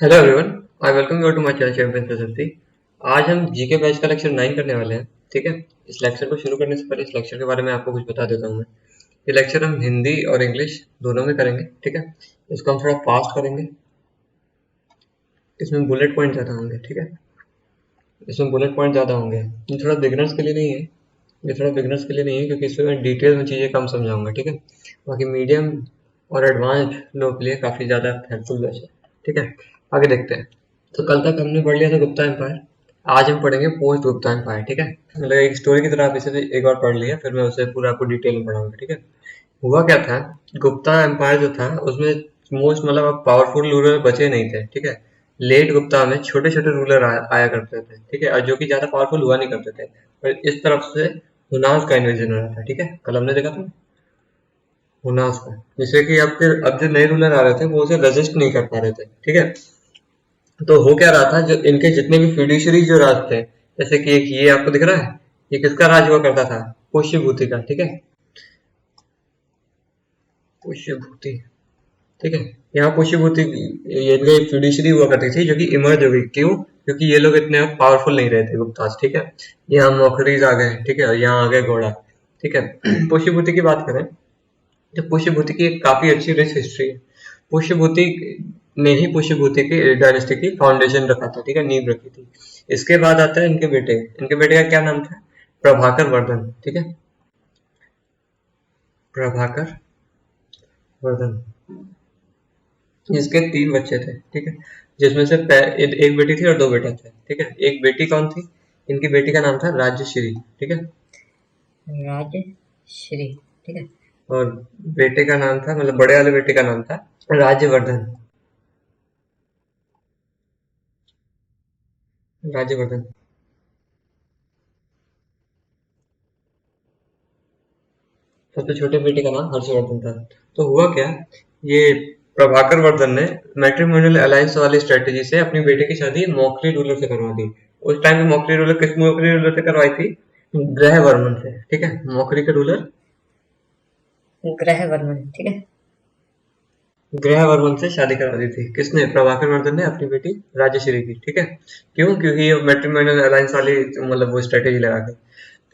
Hello everyone, I welcome you to my channel champion Saraswati. आज हम GK batch का lecture 9 करने वाले हैं। ठीक है। इस लेक्चर को शुरू करने से पहले इस लेक्चर के बारे में आपको कुछ बता देता हूँ मैं। ये लेक्चर हम हिंदी और इंग्लिश दोनों में करेंगे। ठीक है। इसको हम थोड़ा फास्ट करेंगे। इसमें बुलेट पॉइंट ज़्यादा होंगे। ठीक है। इसमें बुलेट पॉइंट ज़्यादा होंगे। ये थोड़ा बिगनर्स के लिए नहीं है। ये थोड़ा बिगनर्स के लिए नहीं है क्योंकि इसमें मैं डिटेल में चीज़ें कम समझाऊंगा। ठीक है। बाकी मीडियम और एडवांस लोगों के लिए काफ़ी ज़्यादा हेल्पफुल बैच है। ठीक है। आगे देखते हैं। तो कल तक हमने पढ़ लिया था गुप्ता एम्पायर। आज हम पढ़ेंगे पोस्ट गुप्ता एम्पायर। ठीक है। मतलब एक स्टोरी की तरह आप इसे भी एक बार पढ़ लिया, फिर मैं उसे पूरा आपको डिटेल में पढ़ाऊंगा। ठीक है। हुआ क्या था, गुप्ता एम्पायर जो था उसमें मोस्ट मतलब पावरफुल रूलर बचे नहीं थे। ठीक है। लेट गुप्ता में छोटे छोटे रूलर आया करते थे। ठीक है। और जो कि ज्यादा पावरफुल हुआ नहीं करते थे। पर इस तरफ से हुनास का इन्वेजन हो रहा था। ठीक है। कल हमने देखा था हुनास का, जिससे कि अब जो नए रूलर आ रहे थे वो उसे रेजिस्ट नहीं कर पा रहे थे। ठीक है। तो हो क्या रहा था, जो इनके जितने भी फिड्यूशरी जो राज थे, जैसे कि एक ये आपको दिख रहा है, ये किसका राज हुआ करता था? पुष्यभूति का। ठीक है। पुष्यभूति। ठीक है। यहाँ पुष्यभूति ये इनकी फिड्यूशरी हुआ करती थी जो कि इमर्ज हो गई। क्यों? क्योंकि ये लोग इतने पावरफुल नहीं रहे थे गुप्ताज। ठीक है। यहाँ मौखरीज आ गए। ठीक है। और यहाँ आ गए घोड़ा। ठीक है। पुष्यभूति की बात करें तो पुष्यभूति की एक काफी अच्छी रिच हिस्ट्री है। पुष्यभूति ने ही पुष्यभूति की डायनेस्टी की फाउंडेशन रखा था। ठीक है। नींव रखी थी। इसके बाद आता है इनके बेटे का क्या नाम था? प्रभाकर वर्धन। ठीक है। प्रभाकर वर्धन। इसके 3 बच्चे थे। ठीक है। जिसमें से एक बेटी थी और 2 बेटे थे। ठीक है। एक बेटी कौन थी? इनकी बेटी का नाम था राज्यश्री। ठीक है। राजश्री। ठीक है। और बेटे का नाम था, मतलब बड़े वाले बेटे का नाम था राज्यवर्धन। राज्यवर्धन। सबसे छोटे बेटे का नाम हर्षवर्धन था। तो हुआ क्या, ये प्रभाकर वर्धन ने मैट्रिमोनियल अलायंस वाली स्ट्रेटेजी से अपनी बेटे की शादी मौखरी रूलर से करवा दी। उस टाइम पे मौखरी रूलर से करवाई थी? ग्रह वर्मन से। ठीक है। मौखरी के रूलर ग्रह वर्मन। ठीक है। ग्रह वर्मन से शादी करवा दी थी। किसने? प्रभाकर वर्धन ने अपनी बेटी राजश्री की। ठीक है। क्यों? क्योंकि ये मैट्रिमोनियल अलायंस वाली मतलब वो स्ट्रेटेजी लगा के।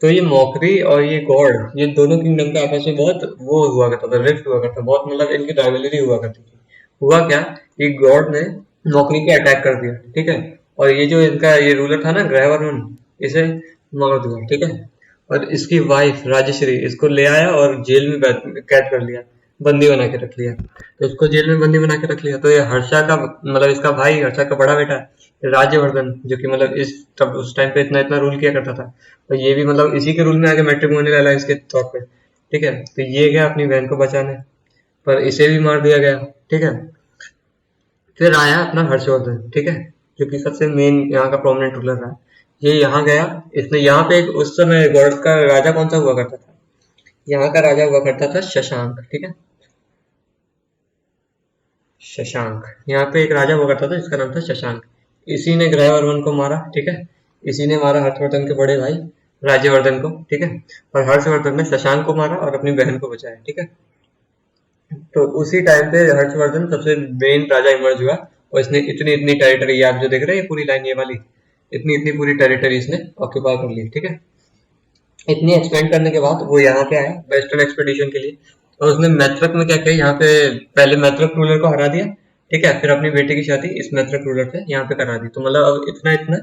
तो ये मौखरी और ये गौड़, ये दोनों किंगडम का आपस में बहुत वो हुआ करता था, रिफ्ट हुआ करता, बहुत मतलब इनकी राइवलरी हुआ करती थी। हुआ क्या कि गौड़ ने मौखरी पे अटैक कर दिया। ठीक है। और ये जो इनका ये रूलर था ना ग्रहवर्मन, इसे मार दिया। ठीक है। और इसकी वाइफ राजश्री इसको ले आया और जेल में कैद कर लिया, बंदी बना के रख लिया। तो इसको जेल में बंदी बना के रख लिया। तो ये हर्षा का मतलब इसका भाई, हर्षा का बड़ा बेटा राज्यवर्धन, जो कि मतलब इस तब उस टाइम पे इतना इतना रूल किया करता था। तो ये भी मतलब इसी के रूल में आ गया मैट्रिमोनियल अलायंस के तौर पे। ठीक है। तो ये गया अपनी बहन को बचाने, पर इसे भी मार दिया गया। ठीक है। फिर आया अपना हर्षवर्धन। ठीक है। जो कि सबसे मेन यहाँ का प्रोमिनेंट रूलर रहा। ये यहाँ गया। इसने यहाँ पे उस समय गौड़ का राजा कौन सा हुआ करता था? यहाँ का राजा हुआ करता था शशांक। ठीक है। शशांक। यहाँ पे एक राजा हुआ करता था जिसका नाम था शशांक। इसी ने ग्रहवर्मन को मारा। ठीक है। इसी ने मारा हर्षवर्धन के बड़े भाई राज्यवर्धन को। ठीक है। और हर्षवर्धन ने शशांक को मारा और अपनी बहन को बचाया। ठीक है। तो उसी टाइम पे हर्षवर्धन सबसे मेन राजा इमर्ज हुआ। और इसने इतनी इतनी टेरिटरी, आप जो देख रहे हैं ये पूरी लाइन ये वाली, इतनी इतनी पूरी टेरिटरी इसने ऑक्यूपाई कर ली। ठीक है। इतनी एक्सपेंड करने के बाद वो यहाँ पे आया वेस्टर्न एक्सपेडिशन के लिए। और उसने मैत्रक में क्या किया, यहाँ पे पहले मैत्रक रूलर को हरा दिया। ठीक है। फिर अपनी बेटी की शादी इस मैत्रक रूलर से यहाँ पे करा दी। तो मतलब अब इतना इतना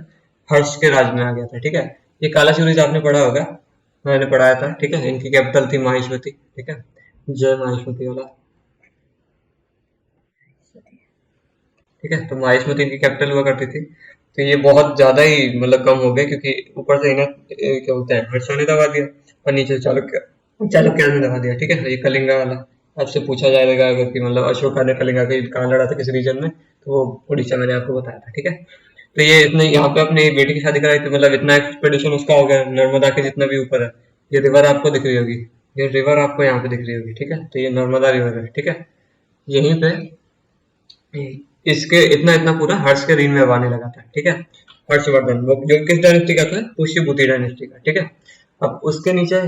हर्ष के राज में आ गया था। ठीक है। ये काला सूरज आपने पढ़ा होगा, मैंने पढ़ाया था। ठीक है। इनकी कैपिटल थी माहिष्मती। ठीक है। जय माहिष्मती वाला। ठीक है। तो माहिष्मती इनकी कैपिटल हुआ करती थी। तो ये बहुत ज्यादा ही मतलब कम हो गए, क्योंकि ऊपर से इन्हें क्या बोलते हैं, हर्षा ने दबा दिया और नीचे चालुक्य चालुक्य ने दबा दिया। ठीक है। ये कलिंगा वाला आपसे पूछा जाएगा अगर कि मतलब अशोका ने कलिंगा के कहाँ लड़ा था, किस रीजन में, तो वो उड़ीसा मैंने आपको बताया था। ठीक है। तो ये इसने यहाँ पे अपनी बेटी की शादी कराई थी, मतलब इतना एक्सपेडिशन उसका हो गया नर्मदा के जितना भी ऊपर है। ये रिवर आपको दिख रही होगी, ये रिवर आपको यहाँ पे दिख रही होगी। ठीक है। तो ये नर्मदा रिवर है। ठीक है। यहीं पे इसके इतना इतना पूरा हर्ष के रीन में आने लगा था। ठीक है। हर्षवर्धन वो जो किस डायनेस्टी का था, पुष्यभूति डायनेस्टी का। ठीक है। अब उसके नीचे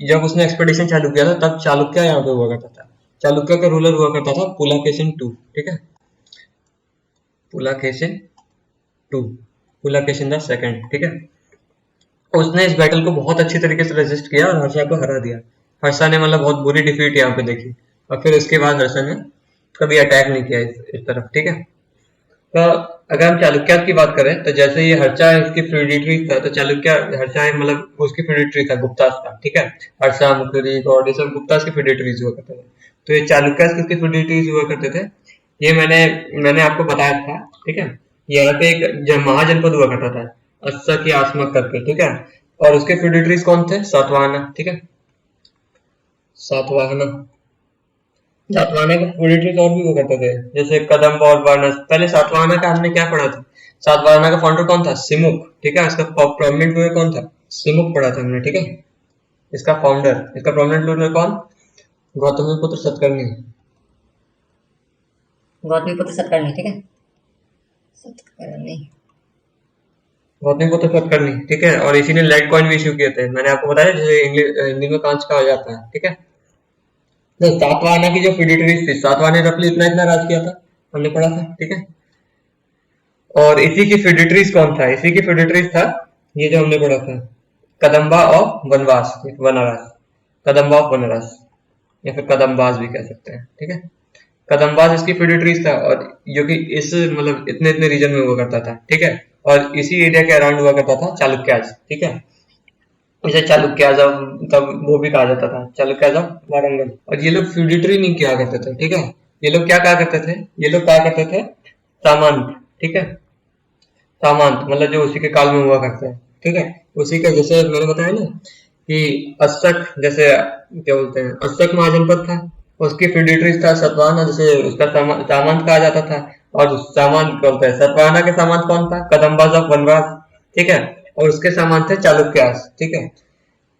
जब उसने एक्सपेडिशन चालू किया था तब चालुक्य यहाँ पे हुआ करता था। चालुक्य का रूलर हुआ करता था पुलाकेशिन टू। ठीक है। पुलाकेशिन टू, पुलाकेशिन द सेकंड, ठीक है। उसने इस बैटल को बहुत अच्छी तरीके से रेजिस्ट किया और हर्षा को हरा दिया। हर्षा ने मतलब बहुत बुरी डिफीट यहाँ पे देखी, और फिर उसके बाद हर्षा ने कभी अटैक नहीं किया इस तरफ, ठीक है। तो अगर हम चालुक्य की बात करें तो जैसे ये हर्षा इसकी फ्यूडिटरी था, तो चालुक्य हर्षा मतलब उसकी फ्यूडिटरी था, गुप्तास था, ठीक है। हर्षा, मुकुरी, गौड़, ये सब गुप्तास की फ्यूडिटरीज हुआ करते थे। तो ये चालुक्य किसकी फ्यूडिटरीज हुआ करते थे, ये मैंने आपको बताया था, ठीक है। यहाँ पे एक महाजनपद हुआ करता था, अस्सक या आसमक करके, ठीक है। और उसके फ्यूडिटरीज कौन थे, सातवाहना, ठीक है, सातवाहना। सातवाहना के प्रेडेटर्स और भी वो करते थे, जैसे कदम्ब और वानस। पहले सातवाहना का हमने क्या पढ़ा था, सातवाहना का फाउंडर कौन था, सिमुक, ठीक है। इसका प्रोमिनेंट रूलर कौन था, सिमुक पढ़ा था हमने, ठीक है। इसका फाउंडर, इसका प्रोमिनेंट रूलर कौन, गौतमीपुत्र सतकर्णी, गौतमीपुत्र सतकर्णी, ठीक है, सतकर्णी, गौतमीपुत्र सतकर्णी, ठीक है। और इसी ने लेड कॉइन भी इश्यू किए थे, मैंने आपको बताया, जैसे हिंदी में कांच कहा जाता है, ठीक है। तो सातवाहना की जो फिडिटरीज थी, सातवाहना ने रफली इतना इतना राज किया था, हमने पढ़ा था, ठीक है। और इसी की फिडिटरीज कौन था, इसी की फिडिटरीज था ये जो हमने पढ़ा था, कदम्बा ऑफ वनवास, वनरास, कदम्बा ऑफ वनरास, या फिर कदम्बाज भी कह सकते हैं, ठीक है। कदम्बाज इसकी फिडिटरीज था, और जो कि इस मतलब इतने इतने रीजन में हुआ करता था, ठीक है। और इसी एरिया के अराउंड हुआ करता था चालुक्याज, ठीक है। इसे चालुक्याज तब वो भी कहा जाता था, चालुक्याज ऑफ वारंगल। और ये लोग फ्यूडिटरी नहीं किया करते थे, ठीक है। ये लोग क्या कहा करते थे, ये लोग कहा करते थे सामंत, ठीक है। सामंत मतलब जो उसी के काल में हुआ करते हैं, ठीक है। उसी का जैसे मैंने बताया ना कि अस्सक, जैसे क्या बोलते हैं, अस्सक महाजनपद था, उसकी फिडिटरीज था सतवाहना, जैसे उसका सामंत कहा जाता था। और सामंत क्या बोलते हैं, सतवाहना के सामंत कौन था, कदम्बाज ऑफ वनवास, ठीक है। और उसके सामंत थे चालुक्यास, ठीक है।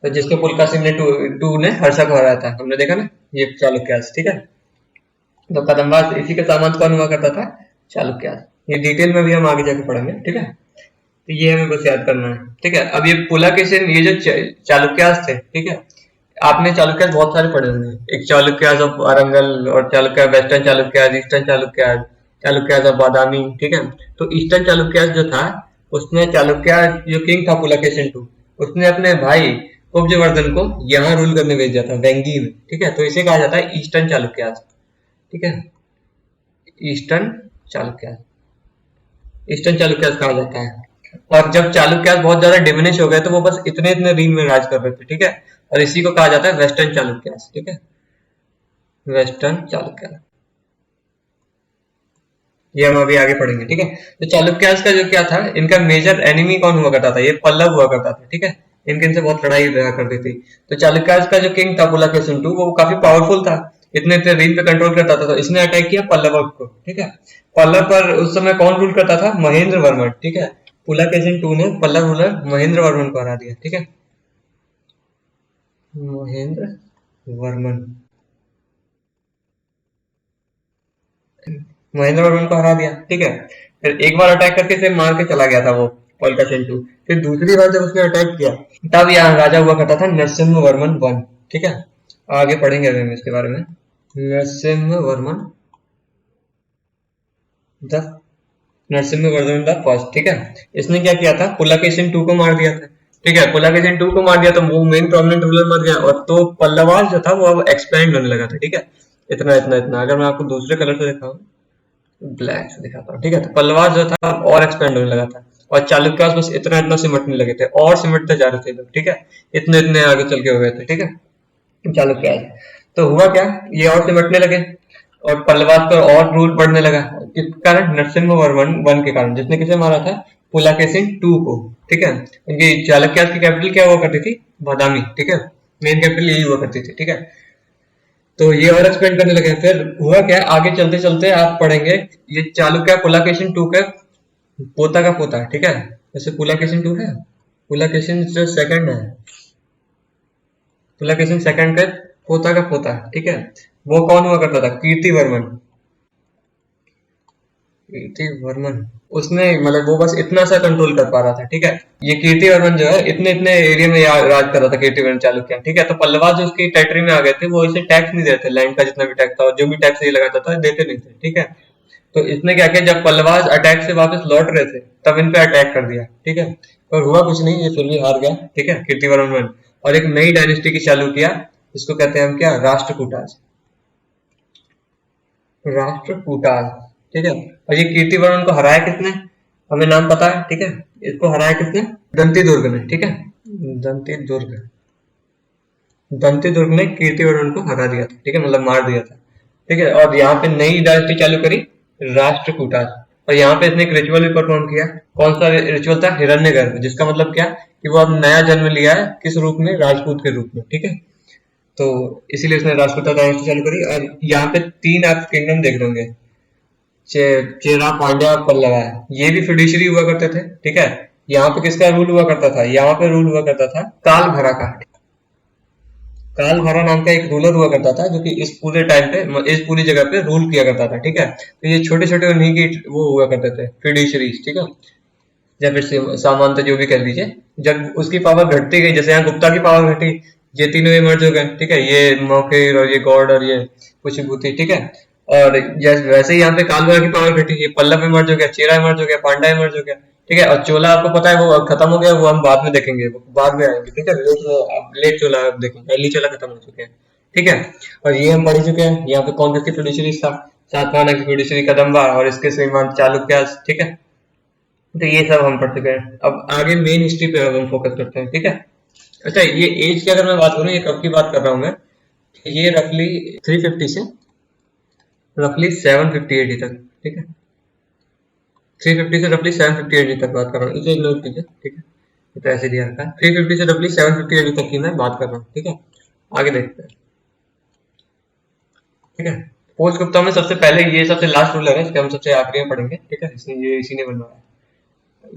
तो जिसके पुलकासिन ने टू ने हर्षा को हराया था, हमने देखा ना, ये चालुक्यास, ठीक है। तो कदम्बास इसी के सामंत कौन हुआ करता था, चालुक्यास। ये डिटेल में भी हम आगे जाके पढ़ेंगे, ठीक है। तो ये हमें बस याद करना है, ठीक है। अब ये पुलकेशिन, ये जो चालुक्यास थे, ठीक है। आपने चालुक्यास बहुत सारे पढ़े होंगे, एक चालुक्यास ऑफ अरंगल, और Chalukya western Chalukyas, eastern Chalukyas, Chalukyas of Badami, ठीक है। तो ईस्टर्न चालुक्यास जो था, उसने चालुक्य जो किंग था पुलकेशिन टू, उसने अपने भाई कुब्जवर्धन को यहाँ रूल करने भेज दिया था, वेंगी में, ठीक है। तो इसे कहा जाता है ईस्टर्न चालुक्यास, ठीक है, ईस्टर्न चालुक्यास, ईस्टर्न चालुक्यास कहा जाता है। और जब चालुक्यास बहुत ज्यादा डिमिनिश हो गए, तो वो बस इतने इतने रीन में राज कर रहे थे, ठीक है। और इसी को कहा जाता है वेस्टर्न चालुक्यास, ठीक है, वेस्टर्न चालुक्यास। ये हम अभी आगे पढ़ेंगे, ठीक है। तो चालुक्यास का जो क्या था, इनका मेजर एनिमी कौन हुआ करता था, ये पल्लव हुआ करता था, ठीक है। इनसे बहुत लड़ाई रहा करती थी। तो चालुक्यास का जो किंग था पुलकेशिन टू, वो काफी पावरफुल था, इतने इतने रीन पे कंट्रोल करता था। तो इसने अटैक किया पल्लव को, ठीक है। पल्लव पर उस समय कौन रूल करता था, महेंद्र वर्मन, ठीक है। पुलकेशिन टू ने पल्लव रूलर महेंद्र वर्मन को हरा दिया, ठीक है, महेंद्र वर्मन, महेंद्र वर्मन को हरा दिया, ठीक है। फिर एक बार अटैक करके इसे मार के चला गया था वो पुलकेशिन टू। फिर दूसरी बार जब उसने अटैक किया, तब यहाँ राजा हुआ करता था नरसिम्हा वर्मन वन, ठीक है। आगे पढ़ेंगे अभी हम इसके बारे में, Narasimha Varman the, Narasimha Varman the first, ठीक है। इसने क्या किया था, पुलकेशिन टू को मार दिया था, ठीक है। पुलकेशिन टू को मार दिया तो वो मेन प्रोमिनेंट रूलर मर गया, और तो पल्लवास जो था वो अब एक्सपेंड होने लगा था, ठीक है। इतना इतना इतना, अगर मैं आपको दूसरे कलर से दिखाऊं, ब्लैक से दिखाता हूँ, ठीक है। तो पल्लवास जो था और एक्सपेंड होने लगा था, और चालुक्यास बस इतना इतना सिमटने लगे थे, और सिमटते जा रहे थे लोग, ठीक है। इतने इतने आगे चल के हो गए थे, ठीक है, चालुक्यास। तो हुआ क्या, ये और सिमटने लगे, और पल्लवास पर और रूल बढ़ने लगा, किस कारण, नरसिम्हा वर्मन वन के कारण, जिसने किसे मारा था, पुलकेशिन टू को, ठीक है। उनकी चालुक्यास की कैपिटल क्या हुआ करती थी, बादामी, ठीक है। मेन कैपिटल यही हुआ करती थी, ठीक है। तो ये और एक्सपेंड करने लगे। फिर हुआ क्या, आगे चलते चलते आप पढ़ेंगे, ये चालुक्य पुलकेशिन टू का पोता का पोता, ठीक है। जैसे पुलकेशिन टू है, पुलकेशिन जो सेकंड है, पुलकेशिन सेकंड का पोता का पोता, ठीक है। वो कौन हुआ करता था, कीर्ति वर्मन, कीर्ति वर्मन। उसने मतलब वो बस इतना सा कंट्रोल कर पा रहा था, ठीक है। ये कीर्ति वर्मन जो है इतने इतने एरिया में राज कर रहा था, कीर्ति वर्मन चालुक्य, ठीक है। तो पल्लवा जो उसकी टेरिटरी में आ गए थे, वो इसे टैक्स नहीं देते, लैंड का जितना भी टैक्स था, और जो भी टैक्स ये लगाता था देते नहीं थे, ठीक है। तो इसने क्या किया, जब पल्लवास अटैक से वापस लौट रहे थे तब इन पे अटैक कर दिया, ठीक है। और हुआ कुछ नहीं, ये फिर भी हार गया, ठीक है, कीर्तिवर्मन वन। और एक नई डायनेस्टी की चालू किया, इसको कहते हैं हम क्या, राष्ट्रकूटाज, राष्ट्रकूटाज, ठीक है। और ये कीर्तिवर्मन को हराया किसने, हमें नाम पता है, ठीक है। इसको हराया किसने, दंती दुर्ग ने, ठीक है, दंती दुर्ग, दंती दुर्ग ने कीर्तिवर्मन को हरा दिया था, ठीक है, मतलब मार दिया था, ठीक है। और यहाँ पे नई डायनेस्टी चालू करी, राष्ट्रकूटाज। और यहाँ पे इसने एक रिचुअल भी परफॉर्म किया। कौन सा रिचुअल था, हिरण्यगर्भ, जिसका मतलब क्या कि वो अब नया जन्म लिया है, किस रूप में, राजपूत के रूप में, ठीक है। तो इसीलिए उसने राष्ट्रकूटा डायनेस्टी चालू करी। और यहाँ पे 3 आप किंगडम देख लेंगे, चेरा, पांड्या और पल्लवा, ये भी फिड्यूशरी हुआ करते थे, ठीक है। यहाँ पे किसका रूल हुआ करता था, यहाँ पे रूल हुआ करता था कालभरा का। कालभरा नाम का एक रूलर हुआ करता था, जो कि इस पूरे टाइम पे, इस पूरी जगह पे रूल किया करता था, ठीक है। तो ये छोटे छोटे उन्हीं की वो हुआ करते थे, फिड्यूशरीज, ठीक है, या फिर सामंत, जो भी कह लीजिए। जब उसकी पावर घटती गई, जैसे यहाँ गुप्ता की पावर घटी, ये तीनों इमर्ज हो गए, ठीक है, ये मौखिर और ये गौड़ और ये कुशीभूति, ठीक है। और जैसे वैसे ही यहाँ पे कालभरा की पावर घटी, ये पल्लव इमर्ज हो गया, चेरा इमर्ज हो गया, पांडा इमर्ज हो गया, ठीक है। और चोला आपको पता है वो अब खत्म हो गया, वो हम बाद में देखेंगे, वो बाद में आएंगे, ठीक है। लेट चोला अब देखेंगे, अर्ली चोला खत्म हो चुके हैं, ठीक है। और ये हम पढ़ चुके हैं, यहाँ पे कौन किसकी फिड्यूशरीज था, सातवाहन की फिड्यूशरी कदम्बा और इसके श्रीमान चालुक्य, ठीक है। तो ये सब हम पढ़ चुके हैं। अब आगे मेन हिस्ट्री पे अब हम फोकस करते हैं, ठीक है। अच्छा, ये एज की अगर मैं बात करूँ, ये कब की बात कर रहा हूँ मैं, ये रफली 350 से रफली 750 एडी तक, ठीक है। 350 से रफली 750 एडी तक बात कर रहा हूँ, इसे नोट कीजिए, ठीक है। ये तो ऐसे दिया रखा है, 350 से रफली 750 एडी तक की मैं बात कर रहा हूँ, ठीक है। आगे देखते हैं, ठीक है। पोस्ट गुप्ता में सबसे पहले, ये सबसे लास्ट रूलर है, इसके हम सबसे आखिरी में पढ़ेंगे, ठीक है। इसने ये इसी ने बनवाया,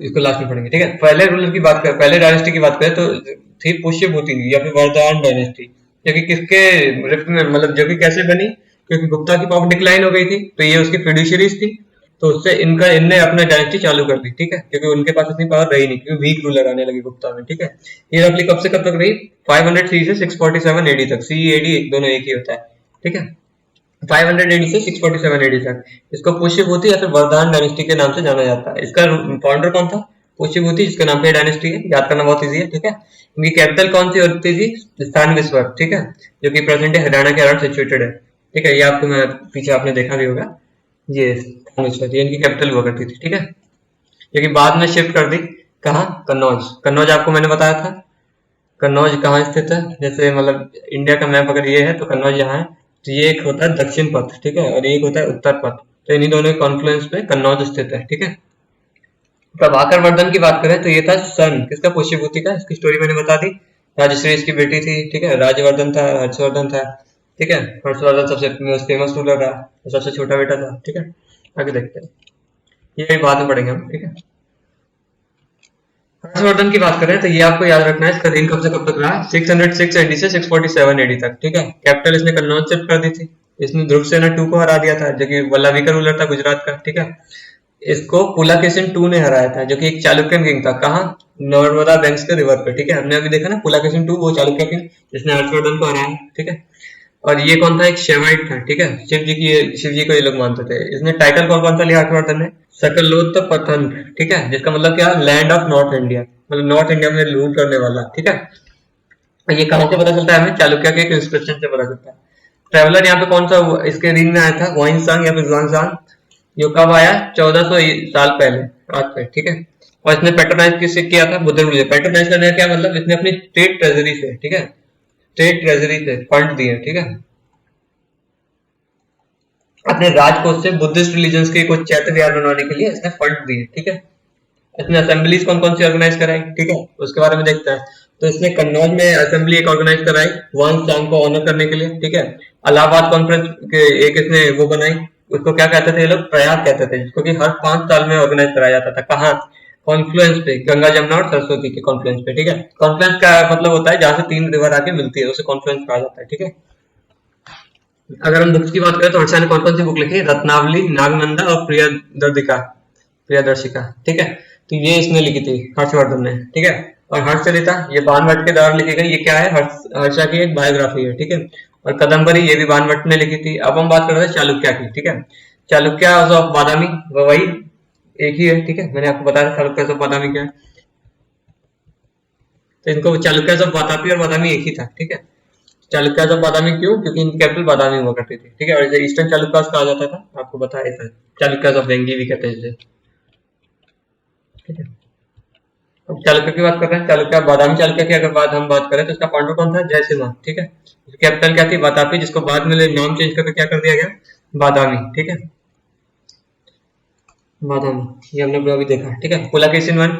इसको लास्ट में पढ़ेंगे, ठीक है। पहले रूलर की बात करें, पहले डायनेस्टी की बात करें, तो थी पुष्यभूति या फिर वरदान डायनेस्टी, जो कि किसके रिफ्ट में, मतलब जो कि कैसे बनी, क्योंकि गुप्ता की पावर डिक्लाइन हो गई थी, तो ये उसकी फिड्यूशरीज थी, तो उससे इनने अपना डायनेस्टी चालू कर दी, ठीक है, क्योंकि उनके पास इतनी पावर रही नहीं, क्योंकि वीक रूलर आने लगे गुप्ता में, ठीक है। ये रफली कब से कब तक रही, 503 से 647 एडी तक, सी एडी दोनों एक ही होता है, ठीक है। 500 एडी से 647 एडी तक इसको पुष्यभूति या फिर वरदान डायनेस्टी के नाम से जाना जाता है। इसका फाउंडर कौन था, पुष्यभूति, जिसके नाम पे डायनेस्टी है, याद करना बहुत इजी है, ठीक है। इनकी कैपिटल कौन सी होती थी, स्थानविश्वर, ठीक है, जो कि प्रेजेंट है हरियाणा के अराउंड सिचुएटेड है, ठीक है। ये आपको मैं पीछे आपने देखा भी होगा, ये स्थानविश्वर, ये इनकी कैपिटल हुआ करती थी, ठीक है। लेकिन बाद में शिफ्ट कर दी, कहाँ, कन्नौज। कन्नौज आपको मैंने बताया था, कन्नौज कहाँ स्थित है, जैसे मतलब इंडिया का मैप अगर ये है तो कन्नौज यहाँ है, तो ये एक होता है दक्षिण पथ, ठीक है, और एक होता है उत्तर पथ, तो इन्हीं दोनों के कॉन्फ्लुएंस पे कन्नौज स्थित है, ठीक है। प्रभाकर वर्धन की बात करें तो ये था सन किसका, पुष्यभूति का, इसकी स्टोरी मैंने बता दी। राजश्री इसकी बेटी थी, ठीक है। राजवर्धन था, हर्षवर्धन था, ठीक है। हर्षवर्धन सबसे फेमस रूलर रहा, सबसे छोटा बेटा था, ठीक है। आगे देखते हैं, ये बाद में पढ़ेंगे हम, ठीक है। हर्षवर्धन की बात करें तो ये आपको याद रखना है, इसका रेन कब से कब तक रहा, 606 एडी से 647 एडी तक, ठीक है। कैपिटल इसने कन्नौज शिफ्ट कर दी थी। इसने ध्रुव सेना 2 को हरा दिया था, जो कि वल्लभी का रूलर था गुजरात का, ठीक है। इसको पुलाकेशिन 2 ने हराया था, जो कि एक चालुक्यन किंग था, कहाँ, नर्मदा बैंक्स के रिवर पे, ठीक है। हमने अभी देखा ना पुलाकेशिन 2, वो चालुक्य किंग जिसने हर्षवर्धन को हराया, ठीक है। और ये कौन था, एक शेवाइट था, ठीक है। शिव जी को ये लोग मानते थे। इसने टाइटल कौन कौन सा लिया हर्षवर्धन ने, सकलोत पतन, ठीक है, जिसका मतलब क्या, लैंड ऑफ नॉर्थ इंडिया, मतलब नॉर्थ इंडिया में रूल करने वाला, ठीक है। ये कहाँ से पता चलता है हमें, चालुक्य के एक इंस्क्रिप्शन से पता चलता है। ट्रेवलर यहाँ पे कौन सा इसके रिंग में आया था, वाइनसांग या फिर जुआनसांग, जो कब आया, 1400 साल पहले आज पे, ठीक है। और इसने पेट्रोनाइज किससे किया था, बुद्ध रूलर। पेट्रोनाइज करने का क्या मतलब, इसने अपनी स्टेट ट्रेजरी से, ठीक है, स्टेट ट्रेजरी से फंड दिए, ठीक है, अपने राजकोष से बुद्धिस्ट रिलीजन्स के कुछ चैत्य विहार बनवाने के लिए इसने फंड दिए, ठीक है। इसने असेंबलीज कौन कौन सी ऑर्गेनाइज कराई, ठीक है, उसके बारे में देखते हैं। तो इसने कन्नौज में असेंबली एक ऑर्गेनाइज कराई वन सांग को ऑनर करने के लिए, ठीक है। इलाहाबाद कॉन्फ्रेंस के एक इसने वो बनाई, उसको क्या कहते थे ये लोग, प्रयाग कहते थे, जिसको कि हर 5 साल में ऑर्गेनाइज कराया जाता था। कहाँ, कॉन्फ्लुएंस पे, गंगा जमुना और सरस्वती के कॉन्फ्लुएंस पे, ठीक है। कॉन्फ्लुएंस का मतलब होता है जहां से 3 रिवर आके मिलती है, उसे कॉन्फ्लुएंस कहा जाता है, ठीक है। अगर हम बुक्स की बात करें तो हर्षा ने कौन कौन सी बुक लिखी, रत्नावली, नागनंदा और प्रियदर्शिका, ठीक है। तो ये इसने लिखी थी हर्षवर्धन ने, ठीक है। और हर्षचरिता ये बाणभट्ट के द्वारा लिखी गई, ये क्या है, हर्षा की एक बायोग्राफी है, ठीक है। और कदम्बरी ये भी बाणभट्ट ने लिखी थी। अब हम बात कर रहे हैं चालुक्य की, ठीक है। चालुक्यास ऑफ बादामी, वो वही एक ही है, ठीक है। मैंने आपको बताया चालुक्यास ऑफ बादामी क्या है, तो इनको चालुक्यास ऑफ वातापी और बादामी एक ही था, ठीक है। चालुक्यास ऑफ बादामी क्यों, क्योंकि इनकी कैपिटल बादामी हुआ करती थी, ठीक है। और इसे ईस्टर्न चालुक्यास कहा जाता था, आपको बताया था। चालुक्यास ऑफ वेंगी भी कहते हैं इसे, ठीक है। अब चालुक्य की बात कर रहे हैं, चालुक्य बादामी चालुक्य की अगर बात हम बात करें तो इसका फाउंडर कौन था, जयसिम्हा, ठीक है। कैपिटल क्या थी, वातापी, जिसको बाद में नाम चेंज करके क्या कर दिया गया, बादामी, ठीक है। बादामी ये हमने अभी देखा, ठीक है। पुलकेशिन वन,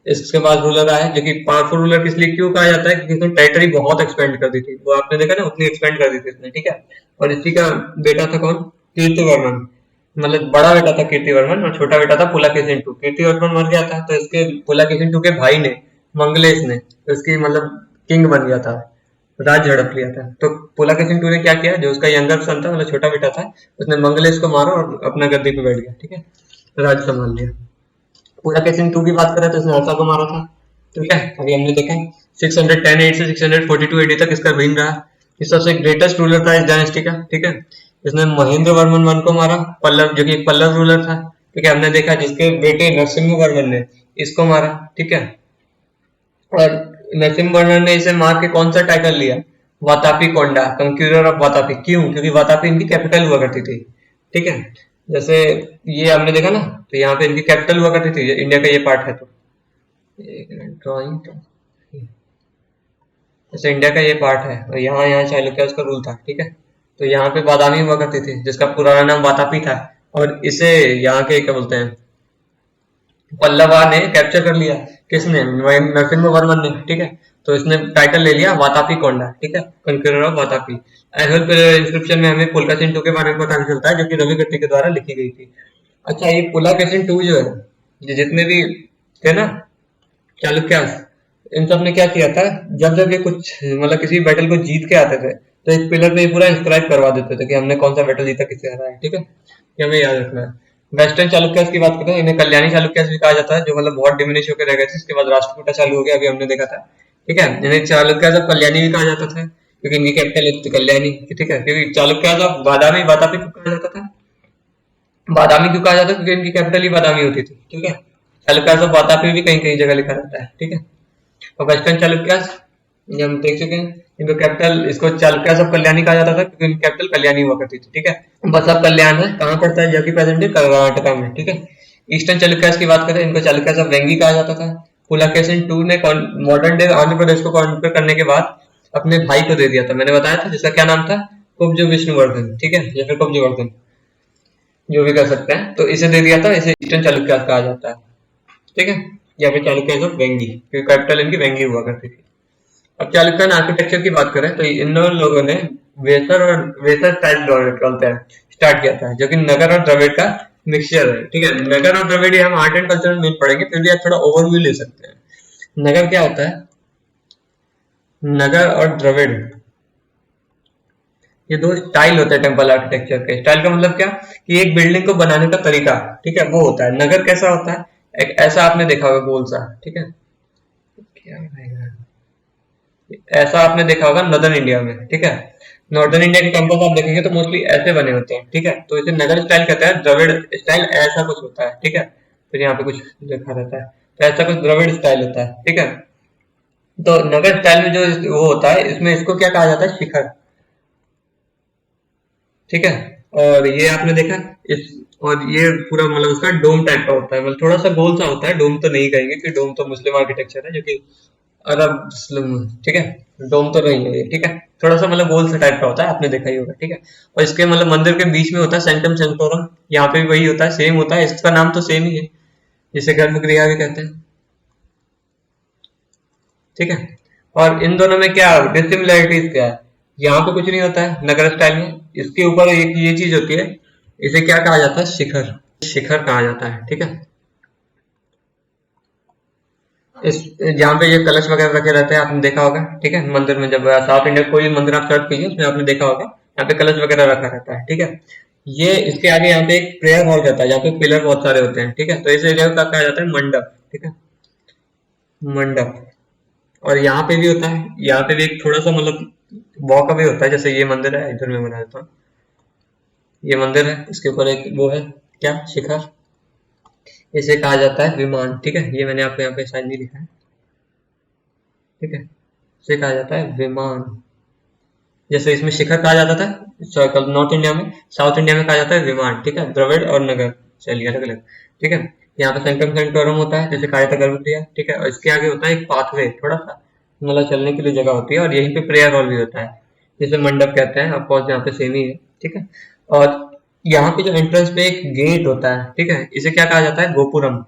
इसके बाद रूलर आया जो कि पावरफुल रूलर किस लिए क्यों कहा जाता है, क्योंकि इसने टेरिटरी बहुत एक्सपेंड कर दी थी, वो आपने देखा ना, उतनी एक्सपेंड कर दी थी इसने, ठीक है। और इसी का बेटा था कौन, कीर्तिवर्मन, मतलब बड़ा बेटा था कीर्तिवर्मन और छोटा बेटा था पुलकेशिन टू। कीर्तिवर्मन मर गया था तो इसके पुलकेशिन टू के भाई ने, मंगलेश ने, उसकी मतलब किंग बन गया था, राज झड़प लिया था। तो पुलकेशिन टू ने क्या किया, जो उसका यंगर सन था, मतलब छोटा बेटा था, उसने मंगलेश को मारा और अपना गद्दी पे बैठ गया, ठीक है, राज संभाल लिया। पुलकेशिन टू की बात करें तो इसने हर्षा को मारा था, ठीक है। अभी हमने देखा है 610 एडी से 642 एडी तक इसका reign रहा। ये सबसे ग्रेटेस्ट रूलर था इस डायनेस्टी का, ठीक है। इसने महेंद्र वर्मन वन को मारा, पल्लव, जो कि एक पल्लव रूलर था, ठीक है। हमने देखा जिसके बेटे नरसिम्हा वर्मन ने इसको मारा, ठीक है। और नरसिम्हा वर्मन ने इसे मार के कौन सा टाइटल लिया, वातापी कोंडा, कंक्यूरर ऑफ वातापी। क्यों, क्योंकि वातापी इनकी कैपिटल हुआ करती थी, ठीक है। जैसे ये हमने देखा ना, तो यहाँ पे इनकी कैपिटल हुआ करती थी, इंडिया का ये पार्ट है, तो ड्राइंग, जैसे इंडिया का ये पार्ट है और यहाँ यहाँ चालुक्य का रूल था, ठीक है। तो यहाँ पे बादामी हुआ करती थी जिसका पुराना नाम वातापी था, और इसे यहाँ के क्या बोलते हैं, पल्लवा ने कैप्चर कर लिया। किसने, नरसिम्हा वर्मन ने, ठीक है। तो इसने टाइटल ले लिया वातापी कोंडा, ठीक है, कंक्यूरर ऑफ वातापी। एनुअल इंस्क्रिप्शन में हमें पुलकेशिन टू के बारे में पता चलता है, जो कि रवि गट्टी के द्वारा लिखी गई थी। अच्छा, ये पुलकेशिन टू जो है, ये जितने भी थे ना चालुक्यास, इन सब ने क्या किया था, जब जब ये कुछ मतलब किसी बैटल को जीत के आते थे तो एक पिलर में ये पूरा इंस्क्राइब करवा देते थे कि हमने कौन सा बैटल जीता, किससे हराया है, ठीक है। ये हमें याद रखना है। वेस्टर्न चालुक्यास की बात करें, इन्हें कल्याणी चालुक्यास भी कहा जाता है, जो मतलब बहुत डिमिनिश होकर रह गए थे, इसके बाद राष्ट्रकूटा चालू हो गया, अभी हमने देखा था, ठीक है। इन्हें चालुक्यास ऑफ कल्याणी भी कहा जाता था, क्योंकि इनकी कैपिटल कल्याणी, ठीक है। क्योंकि चालुक्यास ऑफ बादामी, वातापी क्यों कहा जाता था, बादामी क्यों कहा जाता है, क्योंकि इनकी कैपिटल ही बादामी होती थी, ठीक है। चालुक्यास ऑफ वातापी भी कहीं कहीं जगह लिखा रहता है, ठीक है। और वेस्टर्न चालुक्यास, ये हम देख चुके हैं, इनको कैपिटल, इसको चालुक्यास ऑफ कल्याणी कहा जाता था, क्योंकि इनकी कैपिटल कल्याणी हुआ करती थी, ठीक है। बस अब कल्याण है कहाँ पड़ता है, जबकि प्रेजेंट है कर्नाटका में, ठीक है। ईस्टर्न चालुक्यास की बात करें, इनको चालुक्यास ऑफ वेंगी कहा जाता था। पुलकेशिन टू ने मॉडर्न डे आंध्र प्रदेश को कॉन्कर करने के बाद अपने भाई को दे दिया था, मैंने बताया था, जिसका क्या नाम था, कुब्ज विष्णुवर्धन, ठीक है, या फिर कुब्जवर्धन, जो भी कर सकते हैं। तो इसे दे दिया था, इसे ईस्टर्न चालुक्यास कहा जाता है, ठीक है। या फिर चालुक्यास ऑफ वेंगी, क्योंकि कैपिटल इनकी वेंगी हुआ करती थी। अब चालुक्यन आर्किटेक्चर की बात करें तो इन दोनों लोगों ने वेसर स्टाइल बोलते हैं स्टार्ट किया था, जो कि नगर और द्रविड़ का मिक्सचर है, ठीक है। नगर और द्रविड़ हम आर्ट एंड कल्चर में नहीं पढ़ेंगे, फिर भी आप थोड़ा ओवरव्यू ले सकते हैं। नगर क्या होता है, नगर और द्रविड़ ये दो स्टाइल होते हैं टेम्पल आर्किटेक्चर के। स्टाइल का मतलब क्या, कि एक बिल्डिंग को बनाने का तरीका, ठीक है, वो होता है। नगर कैसा होता है, एक ऐसा आपने देखा होगा गोल सा, ठीक है, क्या रहेगा, ऐसा आपने देखा होगा नॉर्दर्न इंडिया में, ठीक है। नॉर्दर्न इंडिया के टेम्पल्स आप देखेंगे तो मोस्टली ऐसे बने होते हैं, ठीक है। तो इसे नगर स्टाइल कहते हैं, द्रविड़ स्टाइल ऐसा कुछ होता है, ठीक है। फिर यहाँ पे कुछ लिखा रहता है, तो ऐसा कुछ द्रविड़ स्टाइल होता है, ठीक है। तो नगर स्टाइल में जो वो होता है, इसमें इसको क्या कहा जाता है, शिखर, ठीक है। और ये आपने देखा इस, और ये पूरा मतलब उसका डोम टाइप का होता है, मतलब थोड़ा सा गोल सा होता है, डोम तो नहीं कहेंगे कि डोम तो मुस्लिम आर्किटेक्चर है, जो कि अरब मुस्लिम, ठीक है। डोम तो नहीं है ये, ठीक है। थोड़ा सा मतलब गोल सा टाइप का होता है, आपने देखा ही होगा, ठीक है। और इसके मतलब मंदिर के बीच में होता है सेंटम सेंटोरम, यहाँ पे भी वही होता है, सेम होता है, इसका नाम तो सेम ही है, जिसे गर्भगृह भी कहते हैं, ठीक है। और इन दोनों में क्या डिसिमिलरिटीज क्या है, यहाँ पे कुछ नहीं होता है नगर स्टाइल में, इसके ऊपर एक ये चीज होती है, इसे क्या कहा जाता है, शिखर, शिखर कहा जाता है, ठीक है। इस जहाँ पे ये कलश वगैरह रखे रहते हैं, आपने देखा होगा, ठीक है। मंदिर में जब साउथ इंडिया कोई मंदिर आप सर्च कीजिए, उसमें आपने देखा होगा यहाँ पे कलश वगैरह रखा रहता है, ठीक है। ये इसके आगे यहाँ पे एक प्रेयर हॉल रहता है, जहाँ पे पिलर बहुत सारे होते हैं, ठीक है। तो इस एरिया को कहा जाता है मंडप, ठीक है, मंडप। और यहाँ पे भी होता है, यहाँ पे भी एक थोड़ा सा मतलब वॉक अवे होता है, जैसे ये मंदिर है, इधर में बना देता हूँ, ये मंदिर है, इसके ऊपर एक वो है क्या, शिखर, इसे कहा जाता है विमान। ठीक है, ये मैंने आपको यहाँ पे शायद नहीं लिखा है। ठीक है, इसे कहा जाता है विमान। जैसे इसमें शिखर कहा जाता था नॉर्थ इंडिया में, साउथ इंडिया में कहा जाता है विमान। ठीक है, द्रविड़ और नगर, चलिए अलग अलग। ठीक है, यहाँ पे सेंट्रम सेंटोरम होता है, जैसे कायता गर्भ क्रिया। ठीक है, और इसके आगे होता है एक पाथवे, थोड़ा सा मतलब चलने के लिए जगह होती है, और यहीं पे प्रेयर हॉल भी होता है, जिसे मंडप कहते हैं। ऑफकोर्स यहाँ पे सेम ही है। ठीक है, और यहाँ पे जो एंट्रेंस पे एक गेट होता है, ठीक है, इसे क्या कहा जाता है, गोपुरम।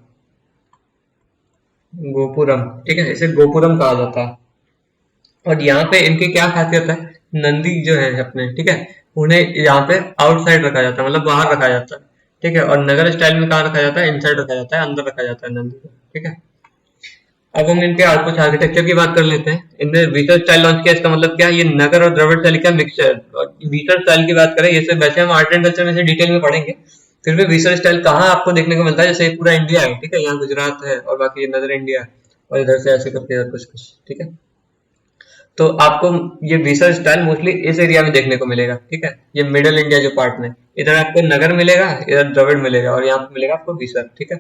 गोपुरम, ठीक है, इसे गोपुरम कहा जाता है। और यहाँ पे इनकी क्या खासियत है, नंदी जो है अपने, ठीक है, उन्हें यहाँ पे आउटसाइड रखा जाता है, मतलब बाहर रखा जाता है। ठीक है, और नगर स्टाइल में कहाँ रखा जाता है, इनसाइड रखा जाता है, अंदर रखा जाता है नंदी को। ठीक है, अब हम इनके कुछ आर्किटेक्चर की बात कर लेते हैं। इनने वीटर स्टाइल लॉन्च किया, इसका मतलब क्या है, ये नगर और द्रविड़ शैली का मिक्सचर। और वीटर स्टाइल की बात करें, ये सब वैसे हम आर्ट एंड कल्चर में से डिटेल में पढ़ेंगे, फिर भी वीटर स्टाइल कहाँ आपको देखने को मिलता है, जैसे पूरा इंडिया है, ठीक है, यहाँ गुजरात है और बाकी ये नदर इंडिया है, और इधर से ऐसे करके और कुछ कुछ। ठीक है, तो आपको ये विसर स्टाइल मोस्टली इस एरिया में देखने को मिलेगा। ठीक है, ये मिडिल इंडिया जो पार्ट में, इधर आपको नगर मिलेगा, इधर द्रविड़ मिलेगा, और यहाँ पे मिलेगा आपको विसर। ठीक है,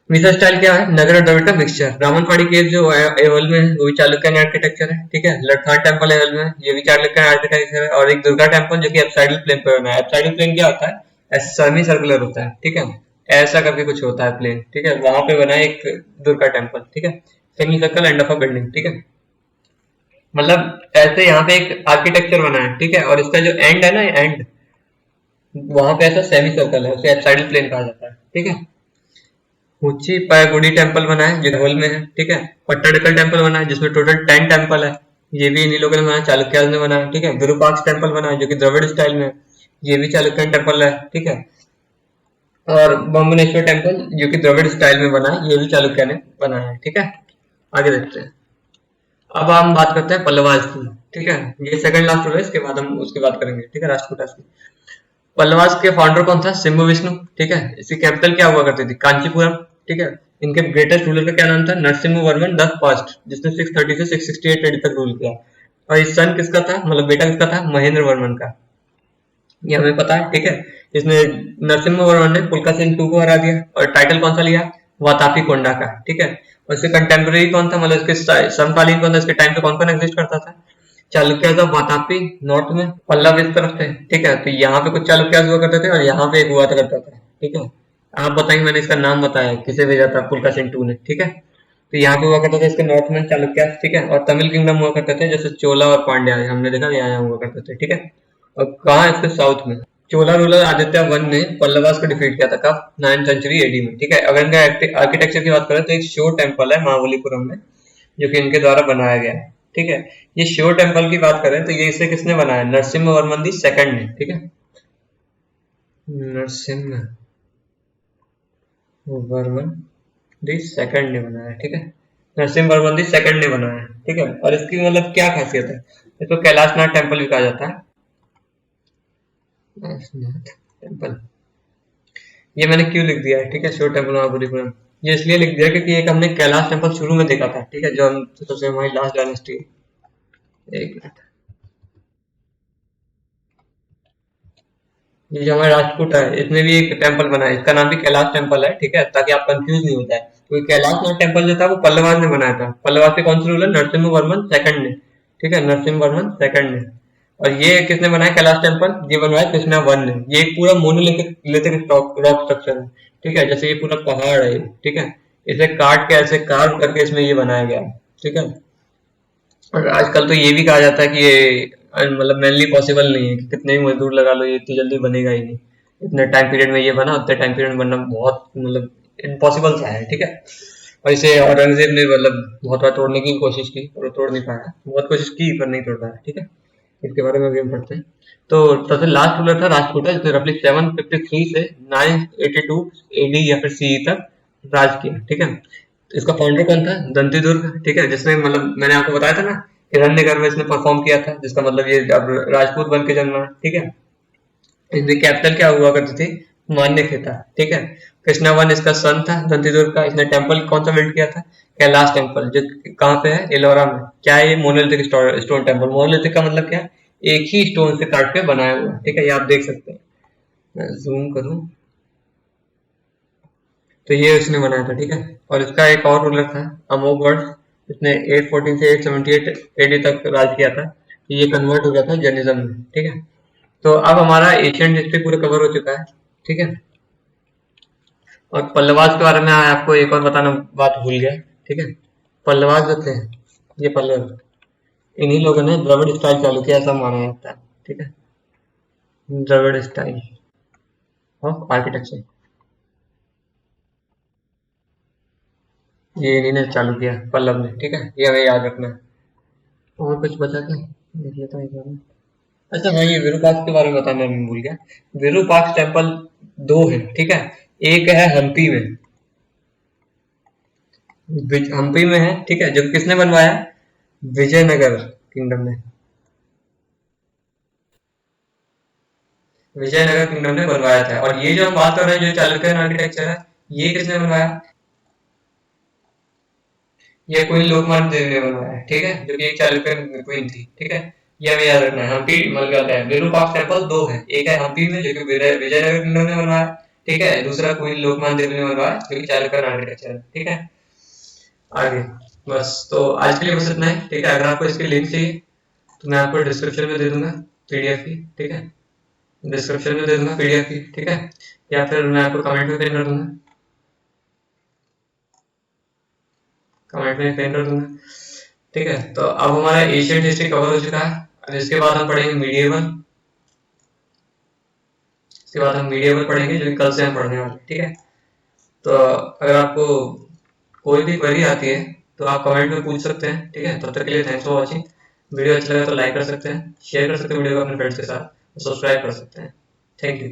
विसर स्टाइल क्या है, नगर और द्रविड़ का मिक्सचर। रावणपाड़ी केव जो एवल में है, वो भी चालुक्यन आर्किटेक्चर है। ठीक है, लठान टेम्पल एवल में, ये भी चालुक्यन आर्किटेक्चर है। और एक दुर्गा टेम्पल जो कि एप्साइडल प्लेन पे बना है। एप्साइडल प्लेन क्या होता है, सेमी सर्कुलर होता है। ठीक है, ऐसा करके कुछ होता है प्लेन। ठीक है, वहां पे बना है एक दुर्गा टेम्पल। ठीक है, semi circle end of a building. ठीक है, मतलब ऐसे यहाँ पे एक आर्किटेक्चर बना है। ठीक है, और इसका जो एंड है ना, एंड वहां पे ऐसा सेमी सर्कल है, उसे एप्साइडल प्लेन कहा जाता है। ठीक है, ऊंची पायागुड़ी टेम्पल बना है जो धौल में है। ठीक है, पट्टाडकल टेम्पल बना है जिसमें टोटल 10 टेम्पल है, ये भी इन्हीं लोगों ने बनाया, चालुक्य ने बनाया। ठीक है, विरूपाक्ष टेम्पल बना है जो कि द्रविड़ स्टाइल में है, ये भी चालुक्यन टेम्पल है। ठीक है, और बम्बनेश्वर टेम्पल जो कि द्रविड़ स्टाइल में बना है, ये भी चालुक्य ने बनाया है। ठीक है, आगे देखते हैं। अब हम बात करते हैं पल्लवास की। ठीक है, ये सेकंड लास्ट रूल है, इसके बाद हम उसकी बात करेंगे। ठीक है, राष्ट्रकूटास की। पल्लवास के फाउंडर कौन था, शंभु विष्णु। ठीक है, इसकी कैपिटल क्या हुआ करती थी, कांचीपुरम। ठीक है, इनके ग्रेटेस्ट रूलर का क्या नाम था, नरसिम्हा वर्मन द फर्स्ट, जिसने 630 से 668 एडी तक रूल किया। और इस सन किसका था, मतलब बेटा किसका था, महेंद्र वर्मन का, ये हमें पता है। ठीक है, इसने नरसिम्हा वर्मन ने पुलकाशिन टू को हरा दिया, और टाइटल कौन सा लिया, वातापी कोंडा का। ठीक है, और इसके कंटेम्प्रेरी कौन था, मतलब इसके समकालीन कौन था, इसके टाइम पे कौन कौन एग्जिस्ट करता था, चालुक्य था वातापी नॉर्थ में, पल्लव इस तरफ थे। ठीक है, तो यहाँ पे कुछ चालुक्य हुआ करते थे, और यहाँ पे एक हुआ करता था। ठीक है, आप बताएंगे, मैंने इसका नाम बताया, किसे भेजा था, पुलकाशिन टू ने। ठीक है, तो यहाँ पे हुआ करता था इसके नॉर्थ में चालुक्य। ठीक है, और तमिल किंगडम हुआ करते थे, जैसे चोला और पांड्या, हमने देखा यहाँ यहाँ हुआ करते थे। ठीक है, और कहाँ है, इसके साउथ में। चोला रूलर आदित्य वन ने पल्लवास को डिफीट किया था, कब, 9th सेंचुरी एडी में। ठीक है, अगर इनका आर्किटेक्चर की बात करें तो एक शिव टेम्पल है महाबलीपुरम में, जो कि इनके द्वारा बनाया गया है। ठीक है, ये शिव टेम्पल की बात करें तो ये इसे किसने बनाया, नरसिम्हा वर्मन दी सेकंड ने। ठीक है, नरसिम्हा वर्मन दी सेकंड ने बनाया। ठीक है, नरसिम्हा वर्मन दी सेकंड ने बनाया। ठीक है, और इसकी मतलब क्या खासियत है, इसको कैलाशनाथ टेम्पल भी कहा जाता है। कैलाशनाथ टेम्पल, ये मैंने क्यों लिख दिया है, ठीक है, शिव टेम्पल महाबलीपुरम, ये इसलिए लिख दिया क्योंकि एक हमने कैलाश टेम्पल शुरू में देखा था। ठीक है, जो हम सबसे हमारी लास्ट डायनेस्टी, एक मिनट, ये जो हमारा राजपूत है, इसमें भी एक टेम्पल बना है, इसका नाम भी कैलाश टेम्पल है। ठीक है, ताकि आप कंफ्यूज नहीं हो जाए, क्योंकि कैलाशनाथ टेम्पल जो था वो पल्लवास ने बनाया था। पल्लवास के कौन से रूलर, नरसिम्हा वर्मन सेकंड ने। ठीक है, नरसिम्हा वर्मन सेकंड ने। और ये किसने बनाया कैलाश टेम्पल, ये बनवाया कृष्णा वन ने। ये एक पूरा मोनोलिथिक रॉक स्ट्रक्चर है। ठीक है, जैसे ये पूरा पहाड़ है। ठीक है, इसे काट के ऐसे कार्व करके इसमें ये बनाया गया है। ठीक है, और आजकल तो ये भी कहा जाता है कि ये मतलब मेनली पॉसिबल नहीं है, कि कितने भी मजदूर लगा लो ये इतनी जल्दी बनेगा ही नहीं। इतने टाइम पीरियड में ये बना, उतने टाइम पीरियड में बनना बहुत मतलब इम्पॉसिबल सा है। ठीक है, और इसे औरंगजेब ने मतलब बहुत बार तोड़ने की कोशिश की, और वो तोड़ नहीं पाया, बहुत कोशिश की पर नहीं तोड़ पाया। ठीक है, इसके बारे में अभी हम पढ़ते हैं। तो सबसे लास्ट रूलर था राजपूता, जिसने रफली 753 से 982 एडी या फिर सीई तक राज किया। ठीक है, तो इसका फाउंडर कौन था, दंतीदुर्ग। ठीक है, जिसने मतलब मैंने आपको बताया था ना, हिरण्यगर्भ इसने परफॉर्म किया था, जिसका मतलब ये अब राजपूत बन के जन्मा। ठीक है, इसकी कैपिटल क्या हुआ करती थी, मान्यखेता। ठीक है, कृष्णा वन इसका सन था दंतीदुर्ग का। इसने टेम्पल कौन सा बिल्ड किया था, कैलाश टेम्पल, जो कहाँ पे है, एलोरा में। क्या है ये, मोनोलिथिक स्टोन टेम्पल। मोनोलिथिक का मतलब क्या है, एक ही स्टोन से काट के बनाया हुआ है, ठीक है, ये आप देख सकते हैं। मैं जूम करूं तो ये उसने बनाया था, ठीक है। और इसका एक और रूलर था अमोगवर्ड, इसने 814 से 878 एडी तक राज किया था। ये कन्वर्ट हो गया था जैनिज्म में, ठीक है। तो अब हमारा एशियन हिस्ट्री पूरा कवर हो चुका है, ठीक है। और पल्लवास के बारे में आपको एक और बताना बात भूल गया, ठीक है। पल्लवास जो थे, ये पल्लव, इन्हीं लोगों ने द्रविड़ स्टाइल चालू किया ऐसा माना जाता है, ठीक है। द्रविड़ स्टाइल ऑफ आर्किटेक्चर ये इन्हीं ने चालू किया, पल्लव ने, ठीक है, ये हमें याद रखना है। और कुछ बचा क्या, देख लेता हूँ एक बार में। अच्छा हाँ, ये विरूपाक्ष के बारे में बताना मैं भूल गया। विरूपाक्ष टेम्पल दो है, ठीक है। एक है हम्पी में, हम्पी में है, ठीक है, जो किसने बनवाया, विजयनगर किंगडम ने, विजयनगर किंगडम ने बनवाया था। और ये जो हम बात कर रहे हैं जो चालुक्यन आर्किटेक्चर है, ये किसने बनवाया, ये क्वीन लोकमान्य देवी ने बनवाया है, ठीक है, जो कि एक चालुक्यन क्वीन थी, ठीक है। ये हमें याद रखना है। हम्पी मतलब क्या है, विरूपाक्ष टेम्पल दो है, एक है हम्पी में जो कि विजयनगर किंगडम ने बनवाया, ठीक है, दूसरा क्वीन लोकमान्य देवी ने बनवाया जो कि चालुक्यन आर्किटेक्चर है, ठीक है। आगे बस, तो आज के लिए बस इतना ही, ठीक है। अगर आपको इसकी लिंक चाहिए तो मैं आपको डिस्क्रिप्शन में दे दूंगा पीडीएफ की, ठीक है, डिस्क्रिप्शन में दे दूंगा पीडीएफ की, ठीक है, या फिर मैं आपको कमेंट में पिन कर दूंगा, कमेंट में पिन कर दूंगा, ठीक है। तो अब हमारा एशियन हिस्ट्री कवर हो चुका है। अब इसके बाद हम पढ़ेंगे मीडिएवल, इसके बाद हम मीडिएवल पढ़ेंगे जो कि कल से हम पढ़ने वाले, ठीक है। तो अगर आपको कोई भी क्वेरी आती है तो आप कमेंट में पूछ सकते हैं, ठीक है। तब तक के लिए थैंक्स फॉर वॉचिंग। वीडियो अच्छा लगा तो लाइक कर सकते हैं, शेयर कर सकते हैं वीडियो को अपने फ्रेंड्स के साथ, सब्सक्राइब कर सकते हैं। Thank you.